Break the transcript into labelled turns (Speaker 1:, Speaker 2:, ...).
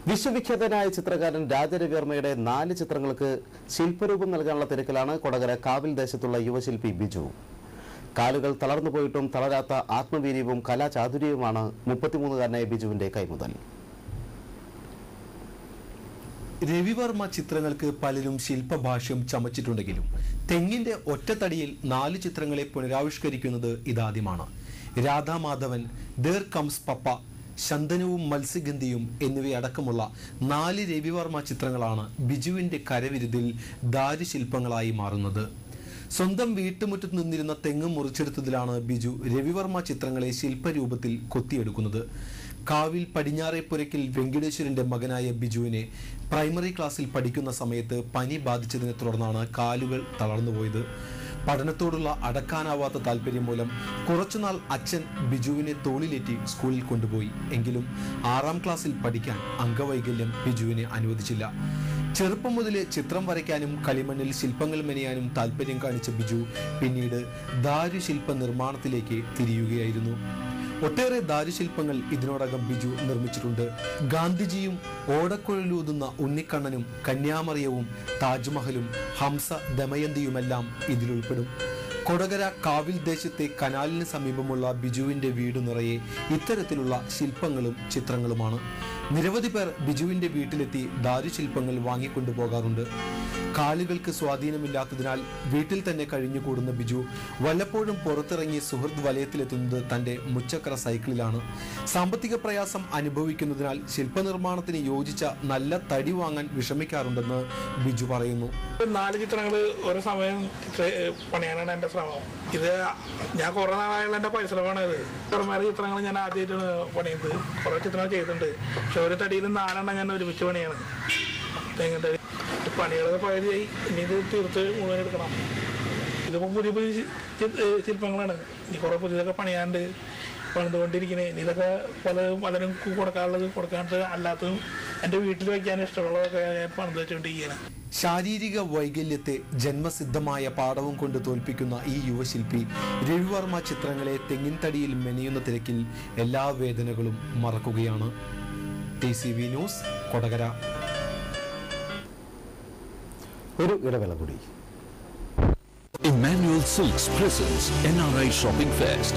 Speaker 1: വിശ്വവിഖ്യാതനായ ചിത്രകാരൻ രാജരവിവർമ്മയുടെ 4 ചിത്രങ്ങൾക്ക് ശില്പരൂപം നൽകാനുള്ള തിരക്കിലാണ് കൊടകര കാവിൽ ദേശത്തുള്ള യുവശില്പി ബിജു. കാലുകൾ തളർന്നുപോയിട്ടും തളരാത്ത ആത്മവീര്യവും കലാചാതുര്യവുമാണ് 33-കാരനായ ബിജുവിന്റെ കൈമുതൽ.
Speaker 2: രവിവർമ്മ ചിത്രങ്ങൾക്ക് പലരും ശില്പഭാഷ്യം ചമച്ചിട്ടുണ്ടെങ്കിലും തെങ്ങിന്റെ ഒറ്റത്തടിയിൽ 4 ചിത്രങ്ങളെ പുനരാവിഷ്കരിക്കുന്നത് ഇതാദ്യമാണ്. രാധാമാധവൻ, ദേർ കംസ് പപ്പ, ശന്തനുവും മത്സ്യഗന്ധിയും എന്നിവയടക്കമുള്ള 4 രവിവർമ്മ ചിത്രങ്ങളാണ് ബിജുവിന്റെ കരവിരുതിൽ ദാരുശില്പങ്ങളായി മാറുന്നത്. സ്വന്തം വീട്ടുമുറ്റത്ത് നിന്നിരുന്ന തെങ്ങ് മുറിച്ചെടുത്തതിലാണ് ബിജു രവിവർമ്മ ചിത്രങ്ങളെ ശില്പരൂപത്തിൽ കൊത്തിയെടുക്കുന്നത്. കാവിൽ പടിഞ്ഞാറേപ്പുരയ്ക്കൽ വെങ്കിടേശ്വരന്റെ മകനായ ബിജുവിനെ പ്രൈമറി ക്ലാസ്സിൽ പഠിക്കുന്ന സമയത്ത് പനി ബാധിച്ചതിനെ തുടർന്നാണ് കാലുകൾ തളർന്നുപോയത്. പഠനത്തോടുള്ള അടക്കാനാവാത്ത താല്പര്യം മൂലം കുറച്ചുനാൾ അച്ഛൻ ബിജുവിനെ തോളിലേറ്റി സ്കൂളിൽ കൊണ്ടുപോയി. എങ്കിലും 6ാം ക്ലാസ്സിൽ പഠിക്കാൻ അംഗവൈകല്യം ബിജുവിനെ അനുവദിച്ചില്ല. ചെറുപ്പം മുതലേ ചിത്രം വരയ്ക്കാനും കളിമണ്ണിൽ ശില്പങ്ങൾ മെനയാനും താല്പര്യം കാണിച്ച ബിജു പിന്നീട് ദാരുശില്പ നിർമ്മാണത്തിലേക്ക് തിരിയുകയായിരുന്നു. ഒട്ടേറെ ദാരുശില്പങ്ങൾ ഇതിനോടകം ബിജു നിർമ്മിച്ചിട്ടുണ്ട്. ഗാന്ധിജിയും ഓടക്കുഴലൂതുന്ന ഉണ്ണിക്കണ്ണനും കന്യാമറിയവും താജ്മഹലും ഹംസ ദമയന്തിയുമെല്ലാം ഇതിലുൾപ്പെടും. കൊടകര കാവിൽ ദേശത്തെ കനാലിന് സമീപമുള്ള ബിജുവിന്റെ വീട് നിറയെ ഇത്തരത്തിലുള്ള ശില്പങ്ങളും ചിത്രങ്ങളുമാണ്. നിരവധി പേർ ബിജുവിന്റെ വീട്ടിലെത്തി ദാരുശില്പങ്ങൾ വാങ്ങിക്കൊണ്ടുപോകാറുണ്ട്. കാലുകൾക്ക് സ്വാധീനമില്ലാത്തതിനാൽ വീട്ടിൽ തന്നെ കഴിഞ്ഞുകൂടുന്ന ബിജു വല്ലപ്പോഴും പുറത്തിറങ്ങി സുഹൃത്ത് വലയത്തിലെത്തുന്നത് തന്റെ മുച്ചക്ര സൈക്കിളിലാണ്. സാമ്പത്തിക പ്രയാസം അനുഭവിക്കുന്നതിനാൽ ശില്പനിർമ്മാണത്തിന് യോജിച്ച നല്ല തടി വാങ്ങാൻ വിഷമിക്കാറുണ്ടെന്ന് ബിജു പറയുന്നു.
Speaker 3: 4 ചിത്രങ്ങൾ ഒരു സമയം പണിയാനാണ് എൻ്റെ ശ്രമം. ഇത് ഞാൻ കുറെ നാളായുള്ള എൻ്റെ പരിശ്രമമാണ്. ഇത് കുറേ ചിത്രങ്ങൾ ഞാൻ ആദ്യമായിട്ടാണ് പണിയുന്നത്. കുറേ ചിത്രങ്ങൾ ചെയ്തിട്ടുണ്ട്. പക്ഷെ ഒരു തടിയിൽ 4 ഞാൻ ഒരുമിച്ച് പണിയാണ്. തെങ്ങിൻ്റെ പണികളൊക്കെ പകുതിയായി. ഇനി ഇത് തീർത്ത് മുഴുവൻ എടുക്കണം. ഇതിപ്പോൾ പുതിയ ശില്പങ്ങളാണ്. ഇനി കുറേ പുതിയതൊക്കെ പണിയാണ്ട് പണിതുകൊണ്ടിരിക്കുന്നത്. ഇതൊക്കെ പലരും കൊടുക്കാനുള്ളത് കൊടുക്കാണ്ട് അല്ലാത്തതും എൻ്റെ വീട്ടിൽ വയ്ക്കാൻ ഇഷ്ടമുള്ളതൊക്കെ പണിത് വെച്ചുകൊണ്ടിരിക്കുകയാണ്.
Speaker 2: ശാരീരിക വൈകല്യത്തെ ജന്മസിദ്ധമായ പാടവം കൊണ്ട് തോൽപ്പിക്കുന്ന ഈ യുവശില്പി രവിവർമ്മ ചിത്രങ്ങളെ തെങ്ങിൻ തടിയിൽ മെനയുന്ന തിരക്കിൽ എല്ലാ വേദനകളും മറക്കുകയാണ്. TCV news, Kodakara.
Speaker 1: ഒരു ഇടവേള കൂടി.
Speaker 4: Emmanuel Silks presents NRI Shopping Fest.